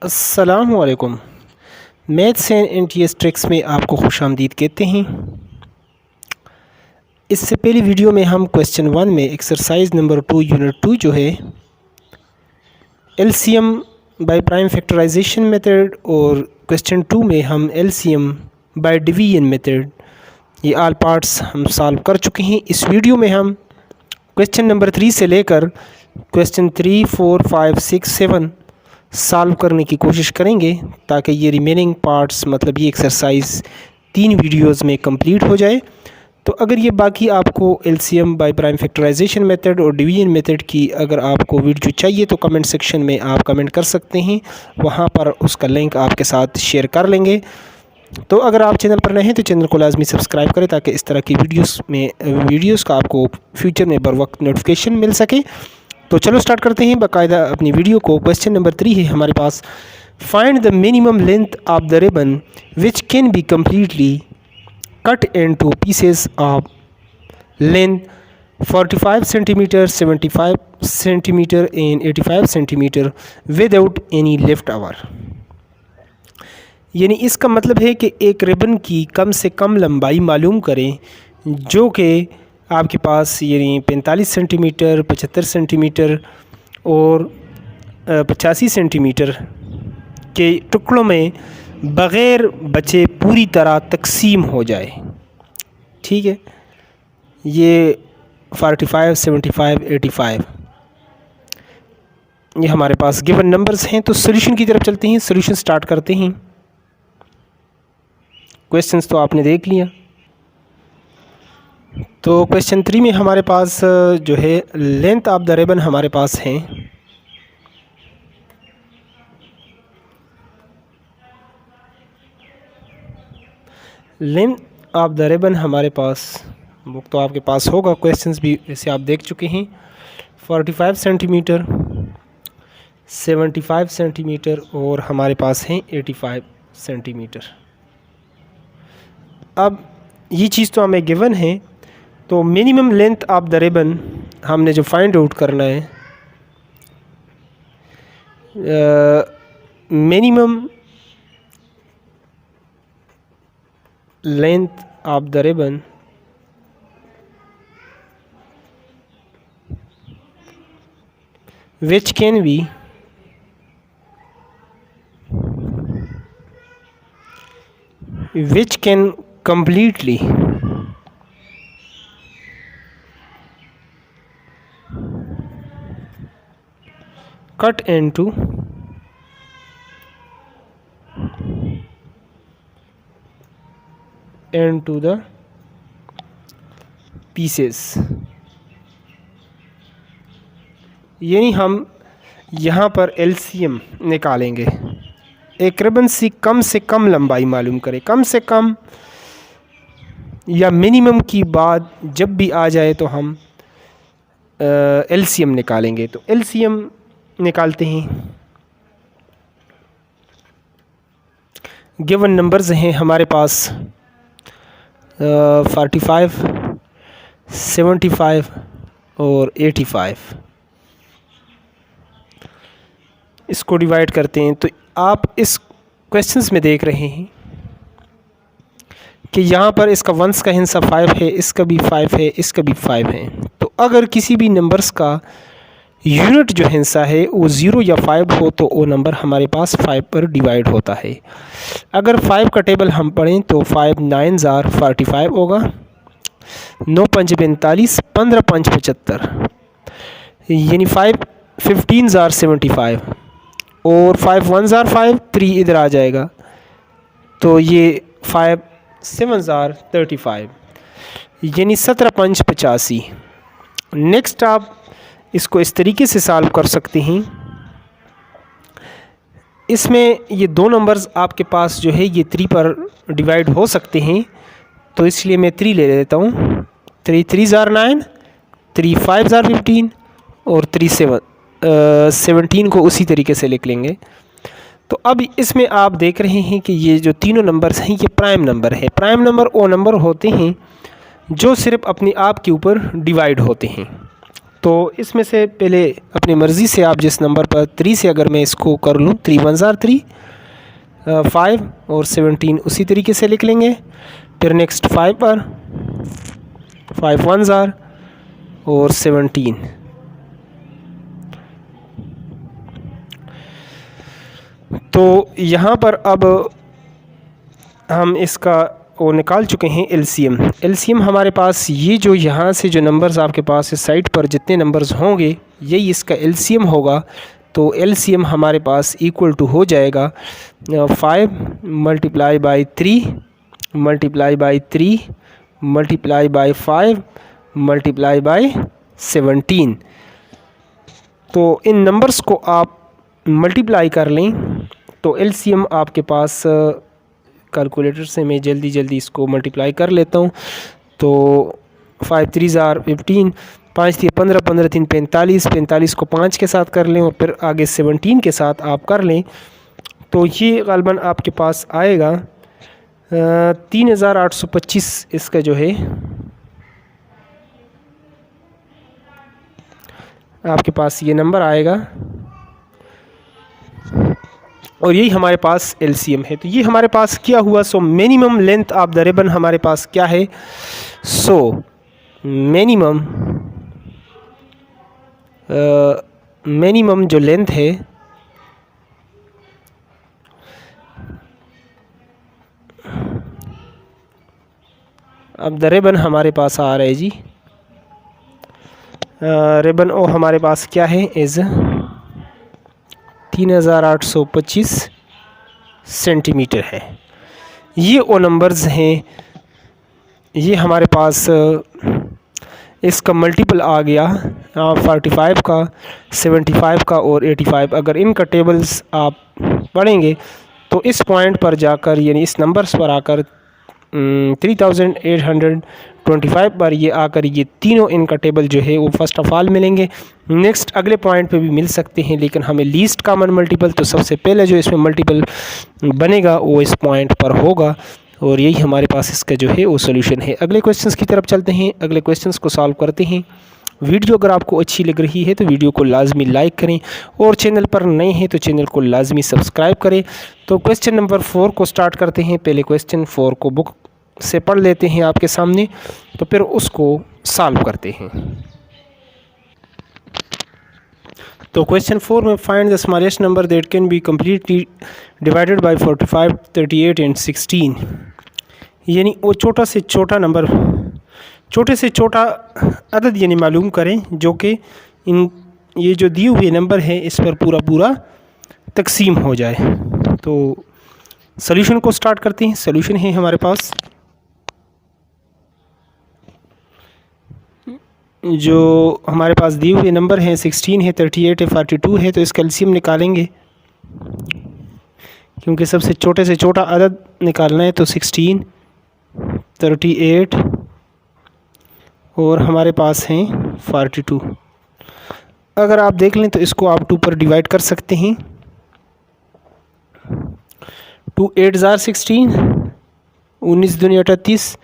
अस्सलामुअलैकुम। Maths and NTS tricks में आपको खुशामदीद कहते हैं। इससे पहली वीडियो में हम क्वेश्चन 1 में एक्सरसाइज नंबर 2 यूनिट 2 जो है LCM by prime factorisation method, और क्वेश्चन 2 में हम एलसीएम बाय डिवीजन मेथड, ये ऑल पार्ट्स हम सॉल्व कर चुके हैं। इस वीडियो में हम क्वेश्चन नंबर 3 से लेकर क्वेश्चन 3, 4, 5, 6, 7 सॉल्व करने की कोशिश करेंगे ताकि ये रिमेनिंग पार्ट्स, मतलब ये एक्सरसाइज 3 वीडियोस में कंप्लीट हो जाए। तो अगर ये बाकी आपको LCM by prime factorisation method और डिवीजन मेथड की अगर आपको वीडियो चाहिए तो कमेंट सेक्शन में आप कमेंट कर सकते हैं, वहाँ पर उसका लिंक आपके साथ शेयर कर लेंगे। तो अगर आप चैनल पर नए हैं तो चैनल को लाजमी सब्सक्राइब करें ताकि इस तरह की वीडियोस का आपको फ्यूचर में बर वक्त नोटिफिकेशन मिल सके। तो चलो स्टार्ट करते हैं बाकायदा अपनी वीडियो को। क्वेश्चन नंबर 3 है हमारे पास, find the minimum length of the ribbon which can be completely cut into pieces of length 45 centimetre, 75 centimetre and 85 centimetre without any left over. यानी इसका मतलब है कि एक रिबन की कम से कम लंबाई मालूम करें जो कि आपके पास यानी 45 सेंटीमीटर, 75 सेंटीमीटर और 85 सेंटीमीटर के टुकड़ों में बग़ैर बचे पूरी तरह तकसीम हो जाए। ठीक है, ये 45, 75, 85 ये हमारे पास गिवन नंबर्स हैं। तो सॉल्यूशन की तरफ चलते हैं, सॉल्यूशन स्टार्ट करते हैं। क्वेश्चंस तो आपने देख लिया। तो क्वेश्चन 3 में हमारे पास जो है लेंथ ऑफ द रिबन हमारे पास है लेंथ ऑफ द रिबन हमारे पास, बुक तो आपके पास होगा, क्वेश्चंस भी ऐसे आप देख चुके हैं। 45 सेंटीमीटर, 75 सेंटीमीटर और हमारे पास हैं 85 सेंटीमीटर। अब ये चीज़ तो हमें गिवन है, तो minimum length of the ribbon हमने जो फाइंड आउट करना है, minimum length of the ribbon which can be completely cut into the pieces। यानी हम यहाँ पर एलसीएम निकालेंगे, एक रिबन से कम लंबाई मालूम करें। कम से कम या मिनिमम की बात जब भी आ जाए तो हम एलसीएम निकालेंगे। तो एलसीएम निकालते हैं। गिवन नंबर्स हैं हमारे पास 45, 75 और 85। इसको डिवाइड करते हैं। तो आप इस क्वेश्चंस में देख रहे हैं कि यहाँ पर इसका वंस का हिस्सा 5 है, इसका भी 5 है, इसका भी 5 है। तो अगर किसी भी नंबर्स का यूनिट जो हिस्सा है वो 0 या 5 हो तो वो नंबर हमारे पास 5 पर डिवाइड होता है। अगर 5 का टेबल हम पढ़ें तो 5 9 जार 45 होगा, 9 5 45, 15 5 75, यानी 5 15 जार 75 और 5 1 जार 5, 3 इधर आ जाएगा तो ये 5 7 जार 35, यानी 17 5 85। नेक्स्ट आप इसको इस तरीके से सॉल्व कर सकते हैं। इसमें ये दो नंबर्स आपके पास जो है ये 3 पर डिवाइड हो सकते हैं, तो इसलिए मैं 3 ले लेता हूँ। 3 3 जार 9, 3 5 जार 15 और 3 17 को उसी तरीके से लिख लेंगे। तो अब इसमें आप देख रहे हैं कि ये जो तीनों नंबर्स हैं ये प्राइम नंबर है। प्राइम नंबर वो नंबर होते हैं जो सिर्फ अपने आप के ऊपर डिवाइड होते हैं। तो इसमें से पहले अपनी मर्ज़ी से आप जिस नंबर पर 3 से अगर मैं इसको कर लूँ, 3 1 are 3, 5 और 17 उसी तरीके से लिख लेंगे। फिर नेक्स्ट 5 पर 5 1 are और 17। तो यहाँ पर अब हम इसका वो निकाल चुके हैं एलसीएम हमारे पास ये जो यहाँ से जो नंबर्स आपके पास इस साइड पर जितने नंबर्स होंगे यही इसका एलसीएम होगा। तो एलसीएम हमारे पास इक्वल टू हो जाएगा 5 multiply by 3 multiply by 3 multiply by 5 multiply by 17। तो इन नंबर्स को आप मल्टीप्लाई कर लें तो एलसीएम आपके पास कैलकुलेटर से मैं जल्दी इसको मल्टीप्लाई कर लेता हूँ। तो 5 3 are 15, 5 3 15, 15 3 45, 45 को 5 के साथ कर लें और फिर आगे 17 के साथ आप कर लें तो ये ग़ालिबन आपके पास आएगा 3825 इसका जो है आपके पास ये नंबर आएगा और यही हमारे पास एलसीएम है। तो ये हमारे पास क्या हुआ, so minimum length of the ribbon हमारे पास क्या है, सो मिनिमम जो लेंथ है अब द रिबन हमारे पास आ रहा है जी, रिबन ओ हमारे पास क्या है इज़ 3825 सेंटीमीटर है। ये वो नंबर्स हैं, ये हमारे पास इसका मल्टीपल आ गया 45 का, 75 का और 85। अगर इनका टेबल्स आप पढ़ेंगे तो इस पॉइंट पर जाकर यानी इस नंबर्स पर आकर 3825 पर ये आकर ये तीनों इनका टेबल जो है वो फर्स्ट ऑफ ऑल मिलेंगे। नेक्स्ट अगले पॉइंट पे भी मिल सकते हैं लेकिन हमें लीस्ट कॉमन मल्टीपल तो सबसे पहले जो इसमें मल्टीपल बनेगा वो इस पॉइंट पर होगा और यही हमारे पास इसका जो है वो सोल्यूशन है। अगले क्वेश्चंस की तरफ चलते हैं, अगले क्वेश्चंस को सॉल्व करते हैं। वीडियो अगर आपको अच्छी लग रही है तो वीडियो को लाजमी लाइक करें और चैनल पर नए हैं तो चैनल को लाजमी सब्सक्राइब करें। तो क्वेश्चन नंबर 4 को स्टार्ट करते हैं। पहले क्वेश्चन 4 को बुक से पढ़ लेते हैं आपके सामने तो फिर उसको सॉल्व करते हैं। तो क्वेश्चन 4 में find the smallest number that can be completely divided by 45, 38 and 16। यानी वो छोटा से छोटा नंबर, छोटे से छोटा अदद यानी मालूम करें जो कि इन ये जो दिए हुए नंबर है इस पर पूरा तकसीम हो जाए। तो सॉल्यूशन को स्टार्ट करते हैं। सॉल्यूशन है हमारे पास जो हमारे पास दिए हुए नंबर हैं 16 है, 38 है, 42 है। तो इसका एलसीएम निकालेंगे क्योंकि सबसे छोटे से छोटा अदद निकालना है। तो 16, 38 और हमारे पास हैं 42। अगर आप देख लें तो इसको आप 2 पर डिवाइड कर सकते हैं। 2 8 are 16, 19 दूनी 38,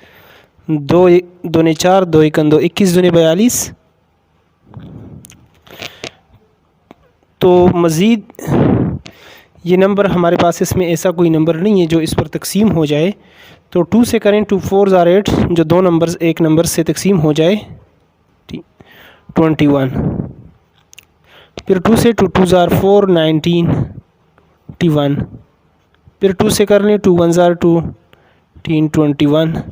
2 दूनी 4, 2 1 2, 21 दूनी 42। तो मज़ीद ये नंबर हमारे पास इसमें ऐसा कोई नंबर नहीं है जो इस पर तकसीम हो जाए। तो 2 से करें, 2 4 are 8, जो दो नंबर्स एक नंबर से तकसीम हो जाए 21। फिर 2 से 2 2 are 4, 19, 21। फिर 2 से कर लें, 2 1 are 2, 21।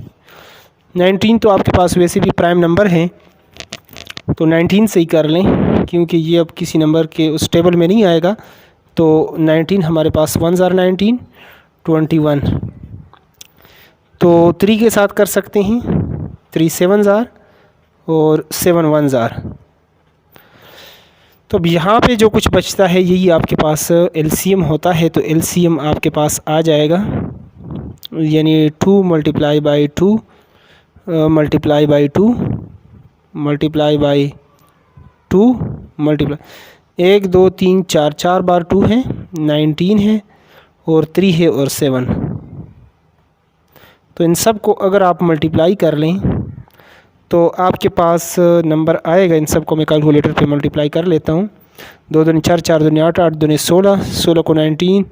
19 तो आपके पास वैसे भी प्राइम नंबर है तो 19 से ही कर लें क्योंकि ये अब किसी नंबर के उस टेबल में नहीं आएगा। तो 19 हमारे पास 1 are 19, 21। तो 3 के साथ कर सकते हैं, 3 7 are और 7 1 are। तो अब यहाँ पे जो कुछ बचता है यही आपके पास एलसीएम होता है। तो एलसीएम आपके पास आ जाएगा यानी 2 multiply by 2 multiply by 2 multiply by 2 multiply 1 2 3 4 4 बार 2 है, 19 है और 3 है और 7। तो इन सब को अगर आप मल्टीप्लाई कर लें तो आपके पास नंबर आएगा, इन सबको मैं कैलकुलेटर पे मल्टीप्लाई कर लेता हूँ। 2 दूनी 4, 4 दूनी 8, 8 दूनी 16, 16 को 19,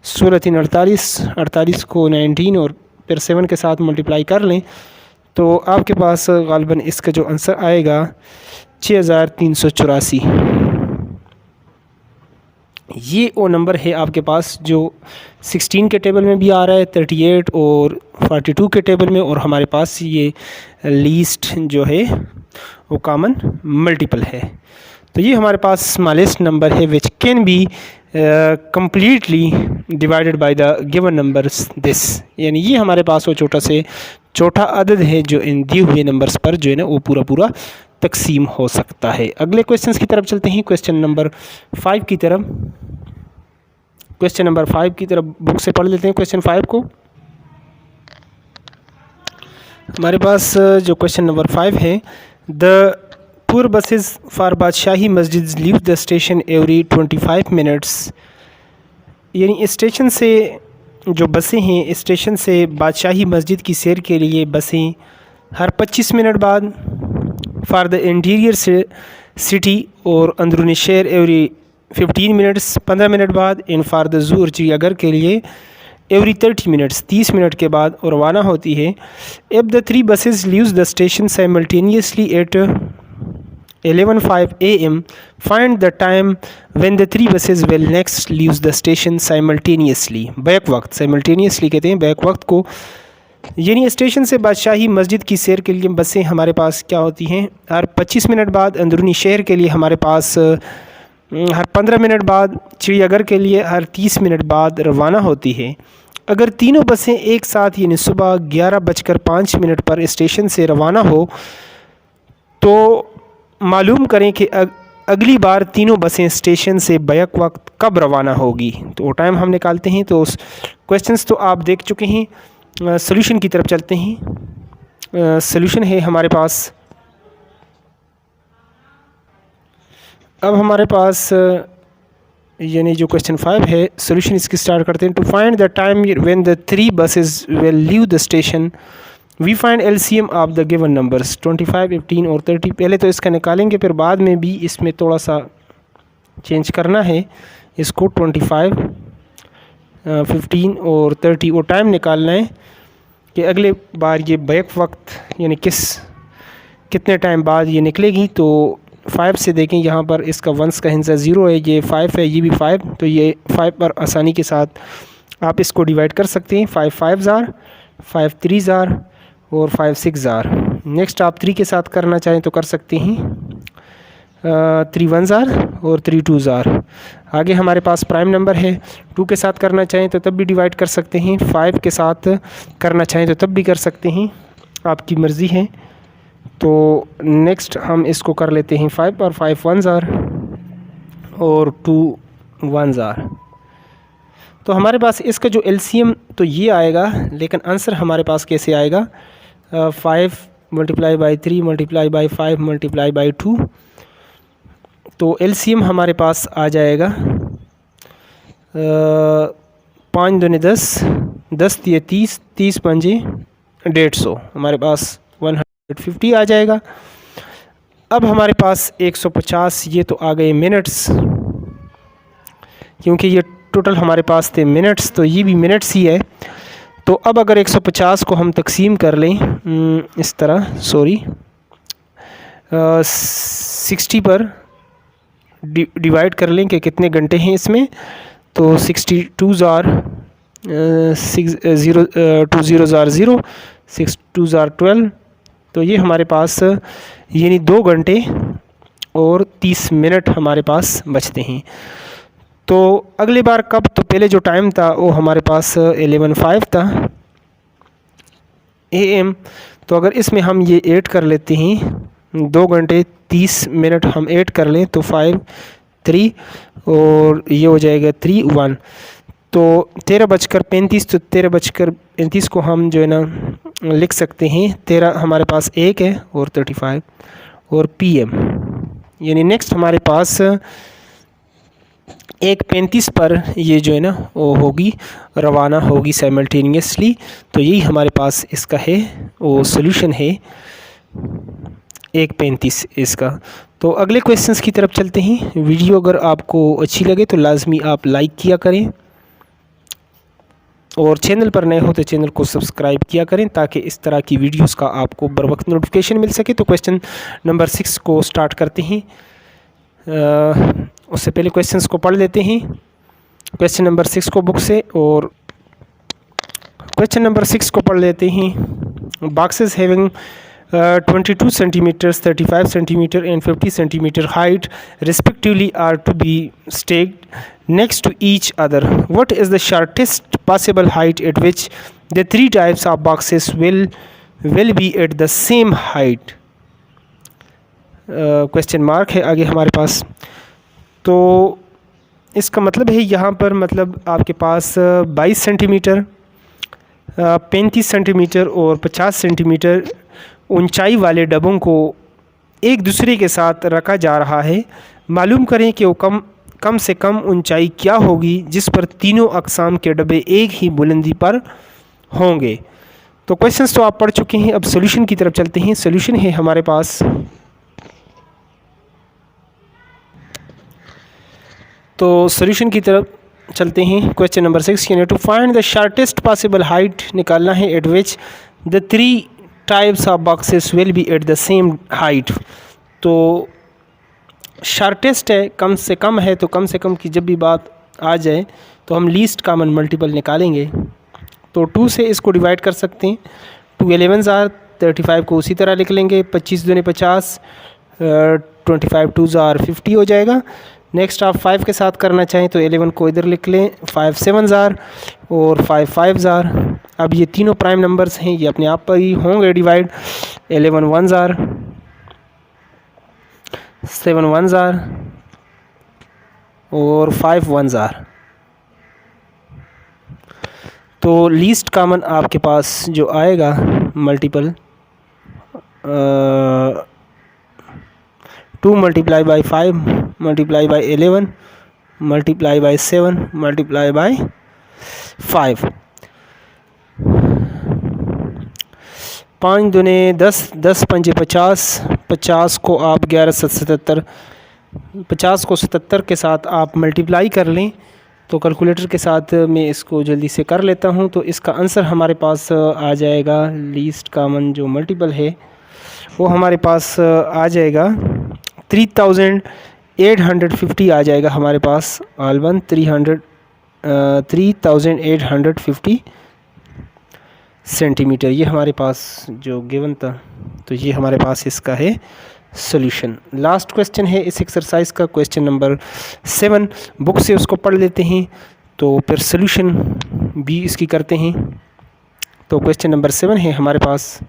16 3 48, 48 को 19 और फिर 7 के साथ मल्टीप्लाई कर लें तो आपके पास गालिबन इसका जो आंसर आएगा 6384। ये वो नंबर है आपके पास जो 16 के टेबल में भी आ रहा है, 38 और 42 के टेबल में, और हमारे पास ये लीस्ट जो है वो कॉमन मल्टीपल है। तो ये हमारे पास स्मॉलेस्ट नंबर है विच can be completely divided by the given numbers this, यानी ये हमारे पास वो छोटा अदद है जो इन दिए हुए नंबर्स पर जो है ना वो पूरा तकसीम हो सकता है। अगले क्वेश्चंस की तरफ चलते हैं, क्वेश्चन नंबर 5 की तरफ। क्वेश्चन नंबर 5 की तरफ बुक से पढ़ लेते हैं। क्वेश्चन 5 को हमारे पास जो क्वेश्चन नंबर 5 है, द टूर बसेस फॉर बादशाही मस्जिद leave the station every 25 minutes, यानी स्टेशन से जो बसें हैं, स्टेशन से बादशाही मस्जिद की सैर के लिए बसें हर 25 मिनट बाद, फॉर द इंटीरियर से सिटी और अंदरूनी शहर एवरी 15 मिनट्स 15 मिनट बाद, इन फॉर द जू और चिड़ियाघर के लिए एवरी 30 मिनट्स 30 मिनट के बाद और रवाना होती है। If the 3 buses leaves the station simultaneously eight 11:05 AM, find the time when the 3 buses will next leaves the station simultaneously। Back वक्त, साइमल्टेनियसली कहते हैं बैक वक्त को, यानी स्टेशन से बादशाही मस्जिद की सैर के लिए बसें हमारे पास क्या होती हैं हर 25 मिनट बाद, अंदरूनी शहर के लिए हमारे पास हर 15 मिनट बाद, चिड़ियाघर के लिए हर 30 मिनट बाद रवाना होती है। अगर तीनों बसें एक साथ यानी सुबह 11:05 पर स्टेशन से रवाना हो तो मालूम करें कि अगली बार तीनों बसें स्टेशन से बैक वक्त कब रवाना होगी। तो वो टाइम हम निकालते हैं। तो क्वेश्चंस तो आप देख चुके हैं, सॉल्यूशन की तरफ चलते हैं। सॉल्यूशन है हमारे पास, अब हमारे पास यानी जो क्वेश्चन 5 है, सॉल्यूशन इसकी स्टार्ट करते हैं। To find the time when the 3 buses will leave the station, we find LCM of the given numbers 25, 15 और 30। पहले तो इसका निकालेंगे, फिर बाद में भी इसमें थोड़ा सा चेंज करना है इसको। 25, 15 और 30 और टाइम निकालना है कि अगले बार ये बैक वक्त यानी कितने टाइम बाद ये निकलेगी। तो 5 से देखें, यहाँ पर इसका 1s का हिस्सा 0 है, ये 5 है, ये भी 5, तो ये 5 पर आसानी के साथ आप इसको डिवाइड कर सकते हैं। 5 5s आर, 5 3s आर और 5 6s आर। नेक्स्ट आप 3 के साथ करना चाहें तो कर सकते हैं, 3 1s आर और 3 2s आर। आगे हमारे पास प्राइम नंबर है, 2 के साथ करना चाहें तो तब भी डिवाइड कर सकते हैं, 5 के साथ करना चाहें तो तब भी कर सकते हैं, आपकी मर्ज़ी है। तो नेक्स्ट हम इसको कर लेते हैं 5 और 5 1s आर और 2 1s आर। तो हमारे पास इसका जो LCM तो ये आएगा, लेकिन आंसर हमारे पास कैसे आएगा, 5 multiply by 3 multiply by 5 multiply by 2। तो LCM हमारे पास आ जाएगा 5 दूनी 10, 10 दिए 30, 30 पंजे 150, हमारे पास 150 आ जाएगा। अब हमारे पास 150, ये तो आ गए मिनट्स, क्योंकि ये टोटल हमारे पास थे मिनट्स, तो ये भी मिनट्स ही है। तो अब अगर 150 को हम तकसीम कर लें इस तरह, 60 पर डिवाइड कर लें कि कितने घंटे हैं इसमें, तो 62s are 2 0s are 0, 6 2s are 12। तो ये हमारे पास यानी 2 घंटे और 30 मिनट हमारे पास बचते हैं। तो अगली बार कब, तो पहले जो टाइम था वो हमारे पास 11:05 था AM। तो अगर इसमें हम ये ऐड कर लेते हैं, 2 घंटे 30 मिनट हम ऐड कर लें तो 5 3 और ये हो जाएगा 3 1। तो 13:35, तो 13:35 को हम जो है ना लिख सकते हैं 13 हमारे पास 1 है और 35 और PM, यानी नेक्स्ट हमारे पास 1:35 पर ये जो है ना वो होगी, रवाना होगी साइमल्टेनियसली। तो यही हमारे पास इसका है वो सॉल्यूशन है। 1.35 इसका। तो अगले क्वेश्चंस की तरफ चलते हैं। वीडियो अगर आपको अच्छी लगे तो लाजमी आप लाइक किया करें, और चैनल पर नए हो तो चैनल को सब्सक्राइब किया करें ताकि इस तरह की वीडियोस का आपको बर वक्त नोटिफिकेशन मिल सके। तो क्वेश्चन नंबर 6 को स्टार्ट करते हैं। उससे पहले क्वेश्चंस को पढ़ लेते हैं क्वेश्चन नंबर 6 को बुक से, और क्वेश्चन नंबर 6 को पढ़ लेते हैं। Boxes having 22 centimeters, 35 centimeter and 50 centimeter height respectively are to be stacked next to each other. What is the shortest possible height at which the three types of boxes will be at the same height? Question mark है आगे हमारे पास। तो इसका मतलब है यहाँ पर मतलब आपके पास 22 सेंटीमीटर, 35 सेंटीमीटर और 50 सेंटीमीटर ऊंचाई वाले डब्बों को एक दूसरे के साथ रखा जा रहा है। मालूम करें कि वो कम से कम ऊंचाई क्या होगी जिस पर तीनों अक़साम के डब्बे एक ही बुलंदी पर होंगे। तो क्वेश्चंस तो आप पढ़ चुके हैं, अब सॉल्यूशन की तरफ चलते हैं। सॉल्यूशन है हमारे पास, तो सॉल्यूशन की तरफ चलते हैं। क्वेश्चन नंबर 6 यानी to find the shortest possible height निकालना है at which the three types of boxes will be at the same height. तो शॉर्टेस्ट है, कम से कम है, तो कम से कम की जब भी बात आ जाए तो हम लीस्ट कॉमन मल्टीपल निकालेंगे। तो 2 से इसको डिवाइड कर सकते हैं। 2 11 ज़ार, 35 को उसी तरह लिख लेंगे, 25 दूने 50, 25 2 ज़ार 50 हो जाएगा। नेक्स्ट आप 5 के साथ करना चाहें तो 11 को इधर लिख लें, 5 7 ज़ार और 5 5 ज़ार। अब ये तीनों प्राइम नंबर्स हैं, ये अपने आप पर ही होंगे डिवाइड। 11 1 ज़ार, 7 1 ज़ार और 5 1 ज़ार। तो लीस्ट कॉमन आपके पास जो आएगा multiple 2 multiply by 5 multiply by 11 multiply by 7 multiply by 5। 5 दूने 10, 10 पंजे 50, 50 को आप 11 77, 50 को 77 के साथ आप मल्टीप्लाई कर लें। तो कैलकुलेटर के साथ मैं इसको जल्दी से कर लेता हूं। तो इसका आंसर हमारे पास आ जाएगा, लीस्ट कॉमन जो मल्टीपल है वो हमारे पास आ जाएगा 3850 आ जाएगा हमारे पास। ऑल वन 3850 सेंटीमीटर, ये हमारे पास जो गिवन था। तो ये हमारे पास इसका है सॉल्यूशन। लास्ट क्वेश्चन है इस एक्सरसाइज का, क्वेश्चन नंबर 7 बुक से उसको पढ़ लेते हैं, तो फिर सॉल्यूशन भी इसकी करते हैं। तो क्वेश्चन नंबर 7 है हमारे पास।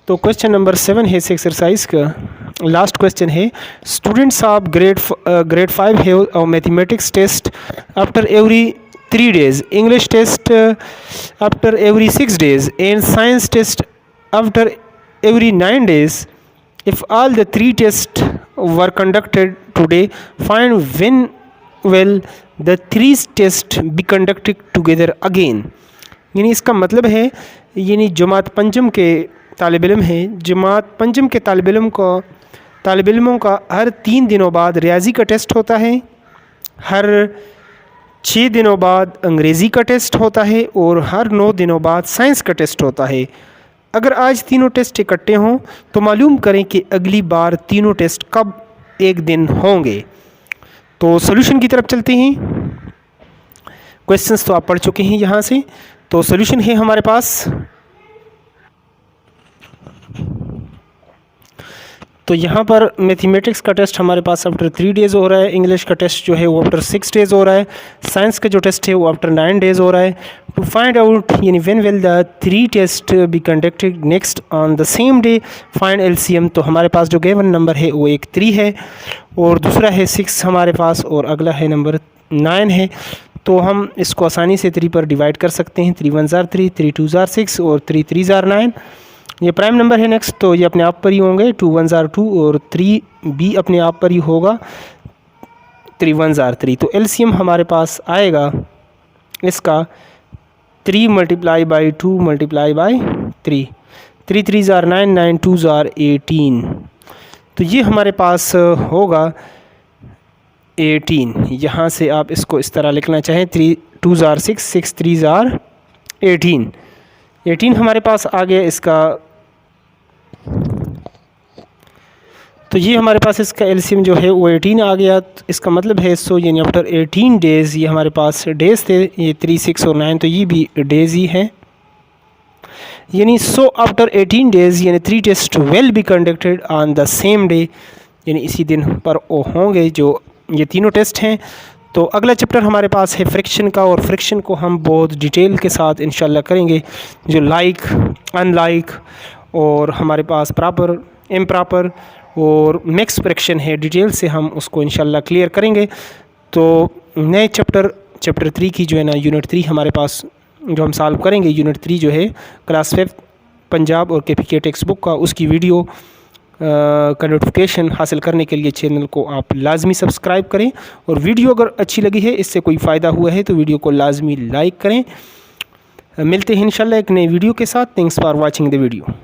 तो क्वेश्चन नंबर 7 है इस एक्सरसाइज का, लास्ट क्वेश्चन है। Students of grade 5 have a mathematics test after every 3 days, English test after every 6 days and science test after every 9 days. If all the 3 tests were conducted today, find when will the 3 tests be conducted together again. यानी इसका मतलब है, यानी जमात पंचम के तालिब इल्म हैं, जमात पंचम के तालिब इल्मों का हर 3 दिनों बाद रियाजी का टेस्ट होता है, हर 6 दिनों बाद अंग्रेज़ी का टेस्ट होता है और हर 9 दिनों बाद साइंस का टेस्ट होता है। अगर आज तीनों टेस्ट इकट्ठे हों तो मालूम करें कि अगली बार तीनों टेस्ट कब एक दिन होंगे। तो सॉल्यूशन की तरफ चलते हैं। क्वेश्चंस तो आप पढ़ चुके हैं यहाँ से। तो सॉल्यूशन है हमारे पास, तो यहाँ पर मैथमेटिक्स का टेस्ट हमारे पास आफ्टर 3 days हो रहा है, इंग्लिश का टेस्ट जो है वो आफ्टर 6 days हो रहा है, साइंस का जो टेस्ट है वो आफ्टर 9 days हो रहा है। टू फाइंड आउट यानी when will the 3 test be conducted next on the same day, find LCM. तो हमारे पास जो गिवन नंबर है वो एक 3 है और दूसरा है 6 हमारे पास और अगला है नंबर 9 है। तो हम इसको आसानी से 3 पर डिवाइड कर सकते हैं। 3 1 ज़ार 3, 3 2 ज़ार 6 और 3 3 ज़ार 9। ये प्राइम नंबर है नेक्स्ट, तो ये अपने आप पर ही होंगे। 2 1 ज़ार 2 और 3 भी अपने आप पर ही होगा, 3 1 ज़ार 3। तो एलसीएम हमारे पास आएगा इसका 3 मल्टीप्लाई बाई 2 मल्टीप्लाई बाई 3। 3 3 ज़ार 9, 9 2 ज़ार 18। तो ये हमारे पास होगा 18। यहाँ से आप इसको इस तरह लिखना चाहें 3 2 ज़ार 6, 6 3 ज़ार 18। 18 हमारे पास आ गया इसका। तो ये हमारे पास इसका एलसीएम जो है वो 18 आ गया। तो इसका मतलब है सो यानी आफ्टर 18 डेज़, ये हमारे पास डेज़ थे, ये 3 6 और 9, तो ये भी डेज़ ही है। यानी सो आफ्टर 18 डेज़ यानी 3 test will be conducted on the same day, यानी इसी दिन पर वो होंगे जो ये तीनों टेस्ट हैं। तो अगला चैप्टर हमारे पास है फ्रिक्शन का, और फ्रिक्शन को हम बहुत डिटेल के साथ इंशाल्लाह करेंगे, जो लाइक, अनलाइक और हमारे पास प्रॉपर, इम्प्रॉपर और मिक्स फ्रिक्शन है, डिटेल से हम उसको इंशाल्लाह क्लियर करेंगे। तो नए चैप्टर 3 की जो है ना यूनिट 3 हमारे पास जो हम सॉल्व करेंगे, यूनिट 3 जो है क्लास 5 पंजाब और KPK टेक्स्ट बुक का, उसकी वीडियो का नोटिफिकेशन हासिल करने के लिए चैनल को आप लाजमी सब्सक्राइब करें। और वीडियो अगर अच्छी लगी है, इससे कोई फ़ायदा हुआ है, तो वीडियो को लाजमी लाइक करें। मिलते हैं इंशाल्लाह एक नई वीडियो के साथ। Thanks for watching the video.